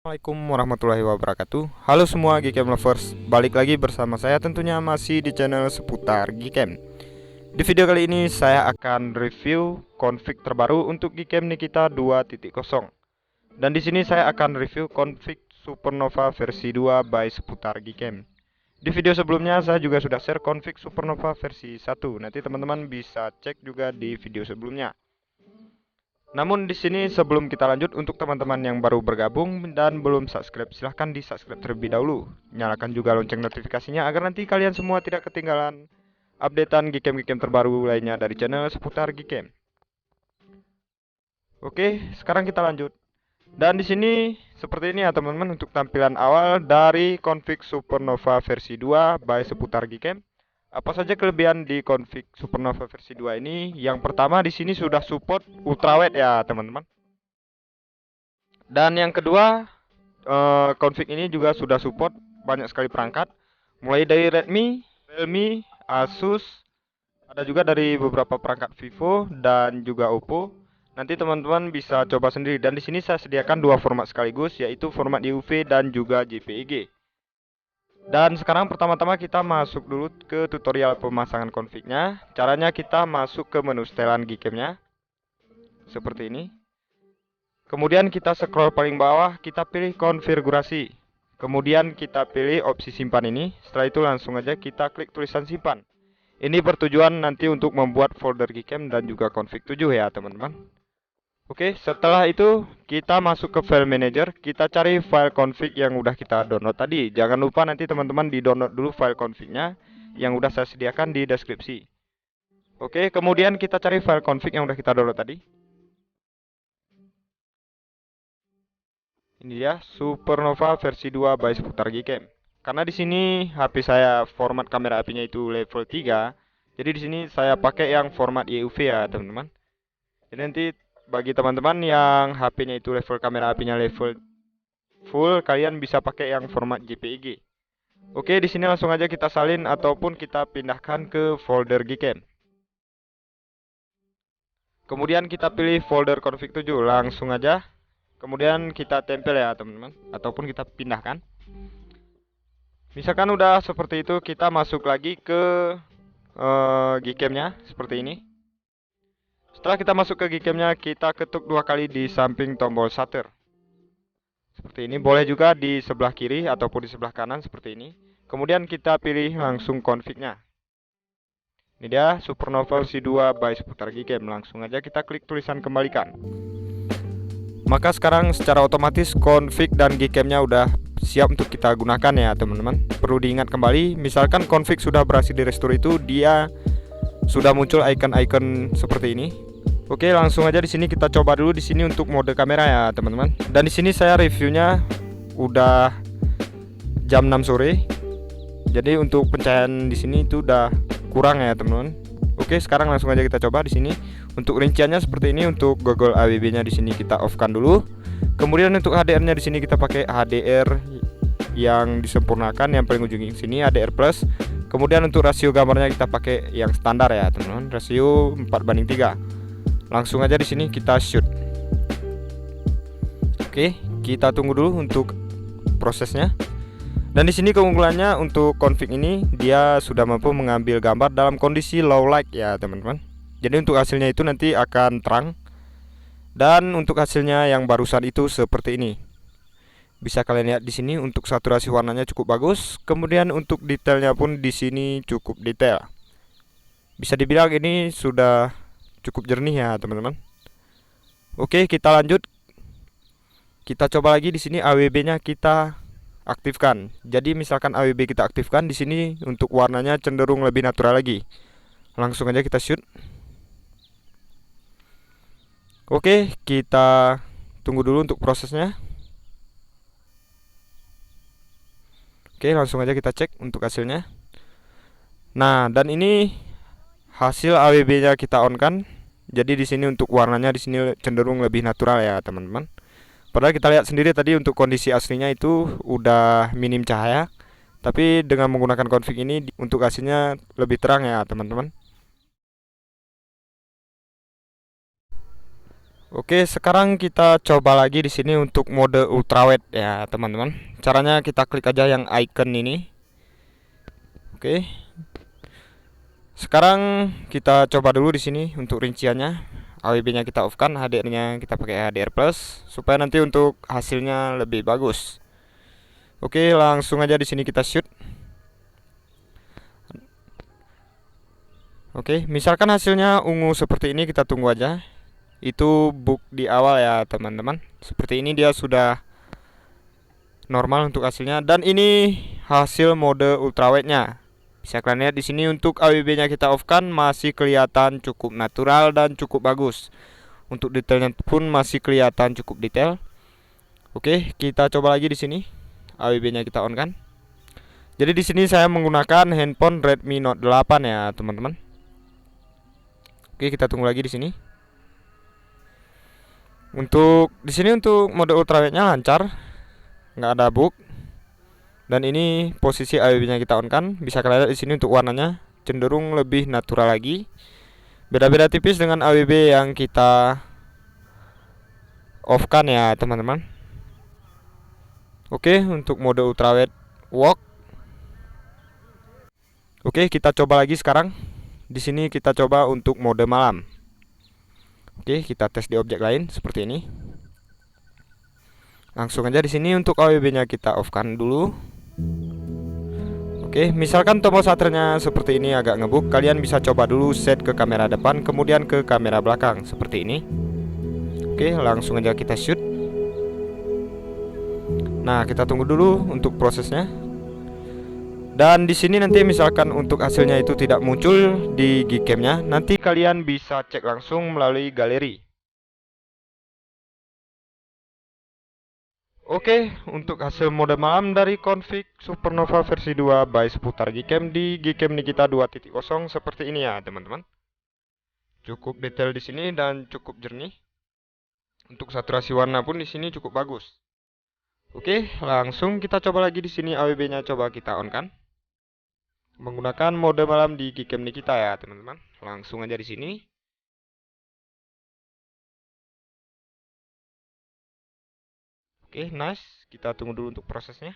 Assalamualaikum warahmatullahi wabarakatuh. Halo semua Gcam lovers, balik lagi bersama saya tentunya masih di channel seputar Gcam. Di video kali ini saya akan review config terbaru untuk Gcam Nikita 2.0. Dan di sini saya akan review config Supernova versi 2 by seputar Gcam. Di video sebelumnya saya juga sudah share config Supernova versi 1. Nanti teman-teman bisa cek juga di video sebelumnya. Namun di sini sebelum kita lanjut, untuk teman-teman yang baru bergabung dan belum subscribe, silahkan di subscribe terlebih dahulu. Nyalakan juga lonceng notifikasinya agar nanti kalian semua tidak ketinggalan updatean Gcam terbaru lainnya dari channel seputar Gcam. Oke, sekarang kita lanjut. Dan di sini seperti ini ya teman-teman untuk tampilan awal dari config Supernova versi 2 by seputar Gcam. Apa saja kelebihan di config Supernova versi 2 ini? Yang pertama di sini sudah support ultrawide ya teman-teman. Dan yang kedua, config ini juga sudah support banyak sekali perangkat, mulai dari Redmi, Realme, Asus, ada juga dari beberapa perangkat Vivo dan juga Oppo. Nanti teman-teman bisa coba sendiri. Dan di sini saya sediakan dua format sekaligus, yaitu format UV dan juga JPEG. Dan sekarang pertama-tama kita masuk dulu ke tutorial pemasangan config-nya. Caranya kita masuk ke menu setelan Gcam-nya seperti ini. Kemudian kita scroll paling bawah, kita pilih konfigurasi. Kemudian kita pilih opsi simpan ini. Setelah itu langsung aja kita klik tulisan simpan. Ini bertujuan nanti untuk membuat folder Gcam dan juga config 7 ya teman-teman. Oke, setelah itu kita masuk ke file manager, kita cari file config yang udah kita download tadi. Jangan lupa nanti teman-teman di download dulu file config-nya yang udah saya sediakan di deskripsi. Oke, kemudian kita cari file config yang udah kita download tadi. Ini dia Supernova versi 2 by seputar Gcam. Karena di sini HP saya format kamera apinya itu level 3, jadi di sini saya pakai yang format EUV ya, teman-teman. Jadi nanti bagi teman-teman yang HP-nya itu level kamera apinya level full, kalian bisa pakai yang format JPEG. Oke, di sini langsung aja kita salin ataupun kita pindahkan ke folder Gcam. Kemudian kita pilih folder config 7, langsung aja. Kemudian kita tempel ya teman-teman, ataupun kita pindahkan. Misalkan udah seperti itu, kita masuk lagi ke Gcam-nya seperti ini. Setelah kita masuk ke Gcam-nya, kita ketuk dua kali di samping tombol shutter. Seperti ini, boleh juga di sebelah kiri ataupun di sebelah kanan seperti ini. Kemudian kita pilih langsung config-nya. Ini dia Supernova versi 2 by seputar Gcam. Langsung aja kita klik tulisan kembalikan. Maka sekarang secara otomatis config dan Gcam-nya udah siap untuk kita gunakan ya teman-teman. Perlu diingat kembali, misalkan config sudah berhasil direstore itu, dia sudah muncul icon-icon seperti ini. Oke, langsung aja di sini kita coba dulu di sini untuk mode kamera ya teman-teman. Dan di sini saya reviewnya udah jam 6 sore. Jadi untuk pencahayaan di sini itu udah kurang ya teman-teman. Oke, sekarang langsung aja kita coba di sini. Untuk rinciannya seperti ini. Untuk Google AWB-nya di sini kita off-kan dulu. Kemudian untuk HDR-nya di sini kita pakai HDR yang disempurnakan, yang paling ujung sini HDR plus. Kemudian untuk rasio gambarnya kita pakai yang standar ya teman-teman, rasio 4:3. Langsung aja di sini kita shoot. Oke, kita tunggu dulu untuk prosesnya. Dan di sini keunggulannya untuk config ini, dia sudah mampu mengambil gambar dalam kondisi low light ya teman-teman. Jadi untuk hasilnya itu nanti akan terang. Dan untuk hasilnya yang barusan itu seperti ini. Bisa kalian lihat di sini untuk saturasi warnanya cukup bagus. Kemudian untuk detailnya pun di sini cukup detail. Bisa dibilang ini sudah cukup jernih ya teman-teman. Oke, kita lanjut. Kita coba lagi di sini AWB-nya kita aktifkan. Jadi misalkan AWB kita aktifkan, di sini untuk warnanya cenderung lebih natural lagi. Langsung aja kita shoot. Oke, kita tunggu dulu untuk prosesnya. Oke, langsung aja kita cek untuk hasilnya. Nah, dan ini hasil AWB-nya kita on kan. Jadi di sini untuk warnanya di sini cenderung lebih natural ya, teman-teman. Padahal kita lihat sendiri tadi untuk kondisi aslinya itu udah minim cahaya. Tapi dengan menggunakan config ini untuk hasilnya lebih terang ya, teman-teman. Oke, sekarang kita coba lagi di sini untuk mode ultrawide ya, teman-teman. Caranya kita klik aja yang icon ini. Oke. Sekarang kita coba dulu di sini untuk rinciannya. AWB-nya kita off kan, HDR-nya kita pakai HDR plus supaya nanti untuk hasilnya lebih bagus. Oke, langsung aja di sini kita shoot. Oke, misalkan hasilnya ungu seperti ini, kita tunggu aja. Itu bug di awal ya teman-teman. Seperti ini dia sudah normal untuk hasilnya, dan ini hasil mode ultrawide-nya. Bisa kalian lihat di sini untuk AWB-nya kita off kan masih kelihatan cukup natural dan cukup bagus. Untuk detailnya pun masih kelihatan cukup detail. Oke, kita coba lagi di sini. AWB-nya kita on kan. Jadi di sini saya menggunakan handphone Redmi Note 8 ya teman-teman. Oke, kita tunggu lagi di sini. Untuk di sini untuk mode ultrawide-nya lancar, nggak ada bug. Dan ini posisi AWB-nya kita on kan. Bisa kalian lihat di sini untuk warnanya cenderung lebih natural lagi. Beda-beda tipis dengan AWB yang kita off kan ya teman-teman. Oke, untuk mode ultrawide walk. Oke, kita coba lagi sekarang. Di sini kita coba untuk mode malam. Oke, kita tes di objek lain seperti ini. Langsung aja di sini untuk AWB-nya kita off kan dulu. Oke, misalkan tombol shutternya seperti ini agak ngebug, kalian bisa coba dulu set ke kamera depan, kemudian ke kamera belakang seperti ini. Oke, langsung aja kita shoot. Nah, kita tunggu dulu untuk prosesnya. Dan di sini nanti misalkan untuk hasilnya itu tidak muncul di Gcam-nya, nanti kalian bisa cek langsung melalui galeri. Oke, untuk hasil mode malam dari config Supernova versi 2 by seputar Gcam di Gcam Nikita 2.0 seperti ini ya, teman-teman. Cukup detail di sini dan cukup jernih. Untuk saturasi warna pun di sini cukup bagus. Oke, langsung kita coba lagi di sini AWB-nya coba kita on kan. Menggunakan mode malam di Gcam Nikita ya, teman-teman. Langsung aja di sini. Oke, nice. Kita tunggu dulu untuk prosesnya.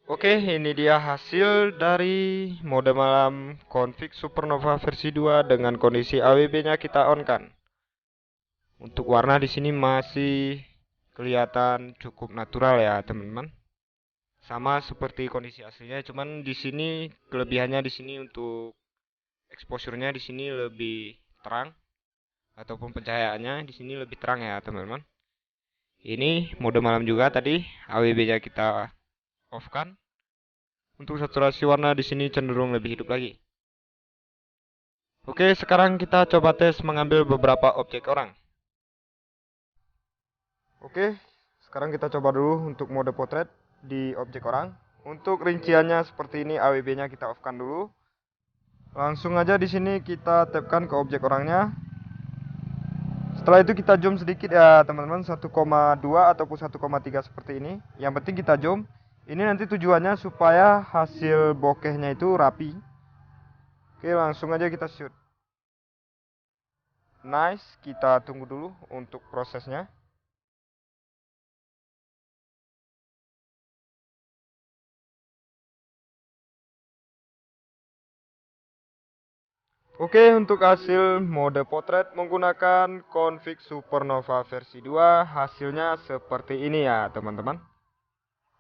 Oke, ini dia hasil dari mode malam config Supernova versi 2 dengan kondisi AWB-nya kita on kan. Untuk warna di sini masih kelihatan cukup natural ya, teman-teman. Sama seperti kondisi aslinya, cuman di sini kelebihannya di sini untuk exposure-nya di sini lebih terang ataupun pencahayaannya di sini lebih terang ya, teman-teman. Ini mode malam juga tadi AWB-nya kita off kan. Untuk saturasi warna di sini cenderung lebih hidup lagi. Oke, sekarang kita coba tes mengambil beberapa objek orang. Oke, sekarang kita coba dulu untuk mode potret di objek orang. Untuk rinciannya seperti ini, AWB-nya kita off-kan dulu. Langsung aja di sini kita tap-kan ke objek orangnya. Setelah itu kita zoom sedikit ya, teman-teman, 1,2 ataupun 1,3 seperti ini. Yang penting kita zoom. Ini nanti tujuannya supaya hasil bokehnya itu rapi. Oke, langsung aja kita shoot. Nice, kita tunggu dulu untuk prosesnya. Oke, untuk hasil mode potret menggunakan config Supernova versi 2, hasilnya seperti ini ya, teman-teman.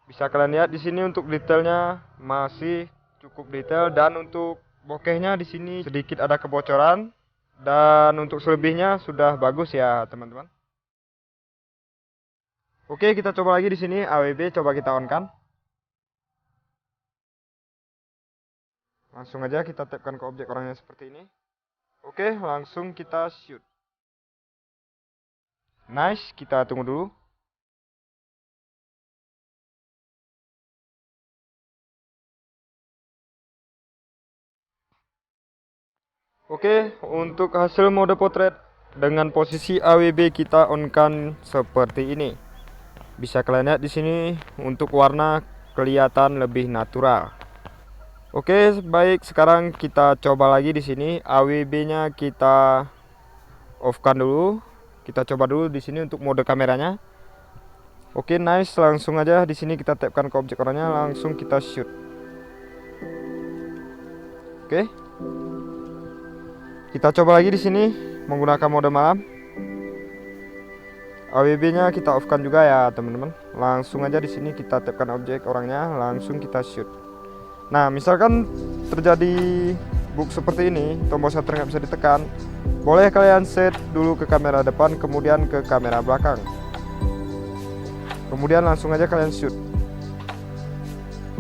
Bisa kalian lihat di sini untuk detailnya masih cukup detail, dan untuk bokehnya di sini sedikit ada kebocoran, dan untuk selebihnya sudah bagus ya, teman-teman. Oke, kita coba lagi di sini AWB, coba kita on kan. Langsung aja kita tapkan ke objek orangnya seperti ini. Oke, langsung kita shoot. Nice, kita tunggu dulu. Oke, untuk hasil mode potret dengan posisi AWB kita on kan seperti ini. Bisa kalian lihat di sini untuk warna kelihatan lebih natural. Oke, baik, sekarang kita coba lagi di sini. AWB-nya kita off-kan dulu. Kita coba dulu di sini untuk mode kameranya. Oke, nice. Langsung aja di sini kita tapkan ke objek orangnya, langsung kita shoot. Oke. Kita coba lagi di sini menggunakan mode malam. AWB-nya kita off-kan juga ya, teman-teman. Langsung aja di sini kita tapkan objek orangnya, langsung kita shoot. Nah, misalkan terjadi bug seperti ini, tombol shutter nggak bisa ditekan, boleh kalian set dulu ke kamera depan, kemudian ke kamera belakang. Kemudian langsung aja kalian shoot.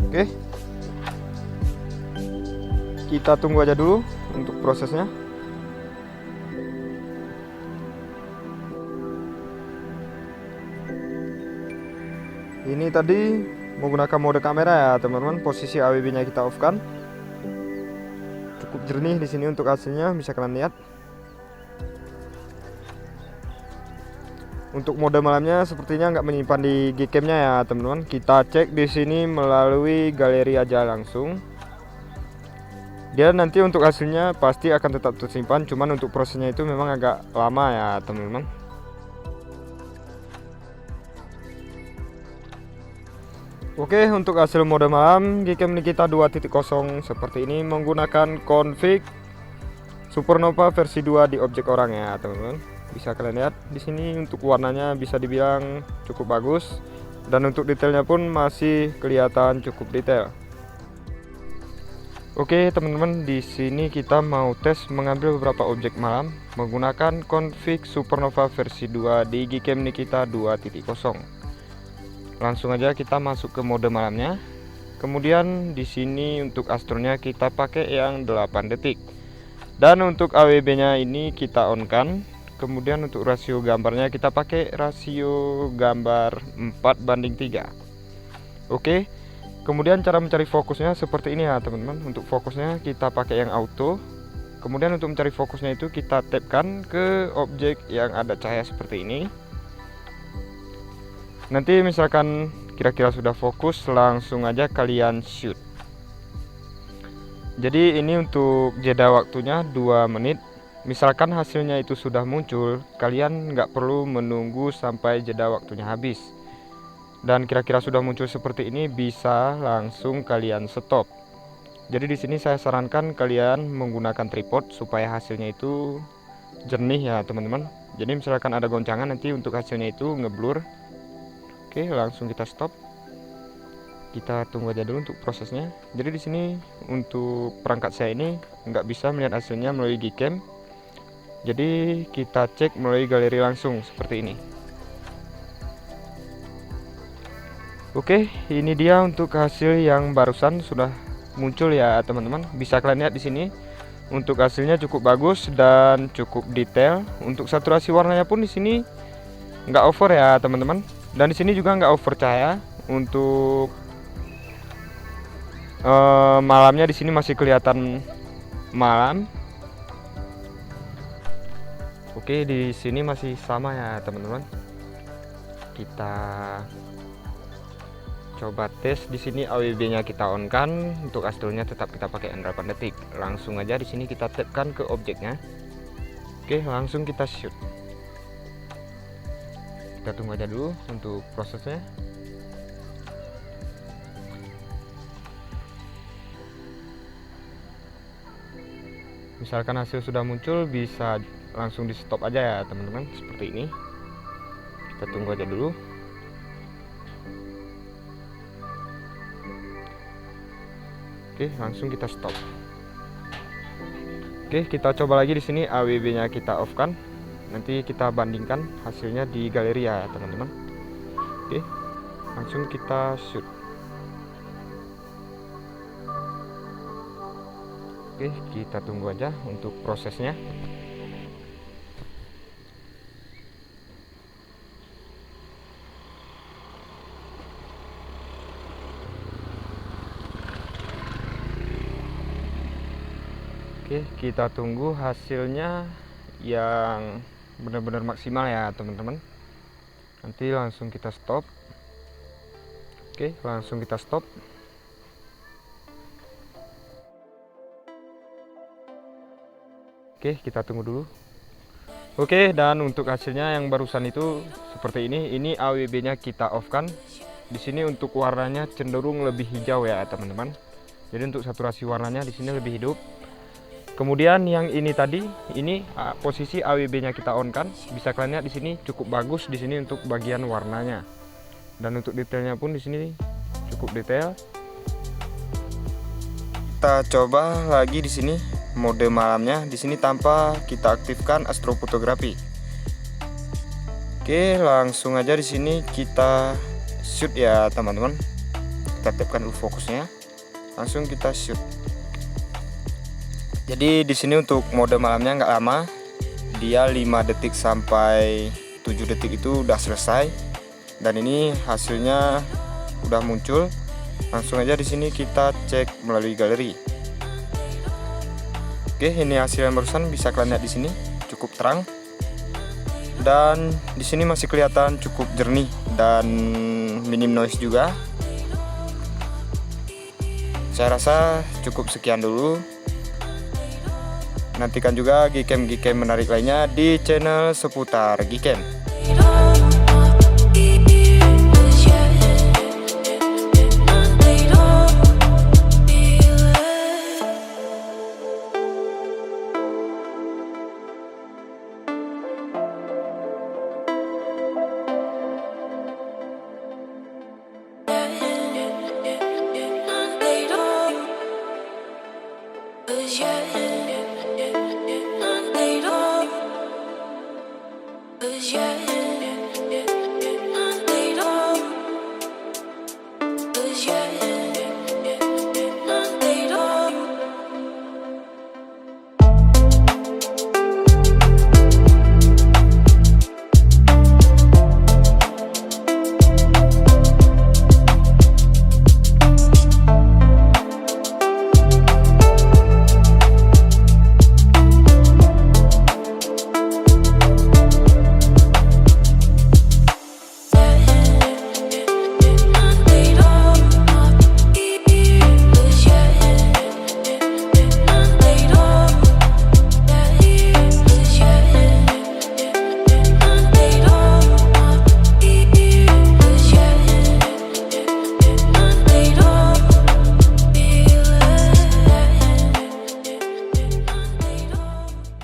Oke. Kita tunggu aja dulu untuk prosesnya. Ini tadi menggunakan mode kamera ya, teman-teman. Posisi AWB-nya kita off-kan. Cukup jernih di sini untuk hasilnya, bisa kalian lihat. Untuk mode malamnya sepertinya nggak menyimpan di Gcam-nya ya, teman-teman. Kita cek di sini melalui galeri aja langsung. Dia nanti untuk hasilnya pasti akan tetap tersimpan, cuman untuk prosesnya itu memang agak lama ya, teman-teman. Oke, untuk hasil mode malam Gcam Nikita 2.0 seperti ini menggunakan config Supernova versi 2 di objek orang ya, teman-teman. Bisa kalian lihat di sini untuk warnanya bisa dibilang cukup bagus, dan untuk detailnya pun masih kelihatan cukup detail. Oke, teman-teman, di sini kita mau tes mengambil beberapa objek malam menggunakan config Supernova versi 2 di Gcam Nikita 2.0. Langsung aja kita masuk ke mode malamnya. Kemudian di sini untuk astronya kita pakai yang 8 detik. Dan untuk AWB-nya ini kita on-kan. Kemudian untuk rasio gambarnya kita pakai rasio gambar 4:3. Oke. Kemudian cara mencari fokusnya seperti ini ya, teman-teman. Untuk fokusnya kita pakai yang auto. Kemudian untuk mencari fokusnya itu kita tapkan ke objek yang ada cahaya seperti ini. Nanti misalkan kira-kira sudah fokus, langsung aja kalian shoot. Jadi ini untuk jeda waktunya 2 menit. Misalkan hasilnya itu sudah muncul, kalian nggak perlu menunggu sampai jeda waktunya habis. Dan kira-kira sudah muncul seperti ini, bisa langsung kalian stop. Jadi di sini saya sarankan kalian menggunakan tripod supaya hasilnya itu jernih ya, teman-teman. Jadi misalkan ada goncangan, nanti untuk hasilnya itu ngeblur. Oke, langsung kita stop. Kita tunggu aja dulu untuk prosesnya. Jadi di sini untuk perangkat saya ini nggak bisa melihat hasilnya melalui Gcam. Jadi kita cek melalui galeri langsung seperti ini. Oke, ini dia untuk hasil yang barusan sudah muncul ya, teman-teman. Bisa kalian lihat di sini. Untuk hasilnya cukup bagus dan cukup detail. Untuk saturasi warnanya pun di sini nggak over ya, teman-teman. Dan di sini juga nggak over cahaya. Untuk malamnya di sini masih kelihatan malam. Oke, di sini masih sama ya, teman-teman. Kita coba tes di sini AWB-nya kita on kan. Untuk astronya tetap kita pakai 8 detik. Langsung aja di sini kita tapkan ke objeknya. Oke, langsung kita shoot. Kita tunggu aja dulu untuk prosesnya. Misalkan hasil sudah muncul, bisa langsung di stop aja ya, teman-teman, seperti ini. Kita tunggu aja dulu. Oke, langsung kita stop. Oke, kita coba lagi di sini AWB-nya kita off kan. Nanti kita bandingkan hasilnya di galeri ya, teman-teman. Oke, langsung kita shoot. Oke, kita tunggu aja untuk prosesnya. Oke, kita tunggu hasilnya yang benar-benar maksimal ya, teman-teman. Nanti langsung kita stop. Oke, langsung kita stop. Oke, kita tunggu dulu. Oke, dan untuk hasilnya yang barusan itu seperti ini. Ini AWB-nya kita off kan. Di sini untuk warnanya cenderung lebih hijau ya, teman-teman. Jadi untuk saturasi warnanya di sini lebih hidup. Kemudian yang ini tadi, ini posisi AWB-nya kita on kan. Bisa kalian lihat di sini cukup bagus di sini untuk bagian warnanya. Dan untuk detailnya pun di sini cukup detail. Kita coba lagi di sini mode malamnya. Di sini tanpa kita aktifkan astrofotografi. Oke, langsung aja di sini kita shoot ya teman-teman. Kita tepkan dulu fokusnya. Langsung kita shoot. Jadi di sini untuk mode malamnya nggak lama. Dia 5 detik sampai 7 detik itu udah selesai. Dan ini hasilnya udah muncul. Langsung aja di sini kita cek melalui galeri. Oke, ini hasil yang barusan bisa kalian lihat di sini cukup terang. Dan di sini masih kelihatan cukup jernih dan minim noise juga. Saya rasa cukup sekian dulu. Nantikan juga Gcam menarik lainnya di channel seputar Gcam. Yeah.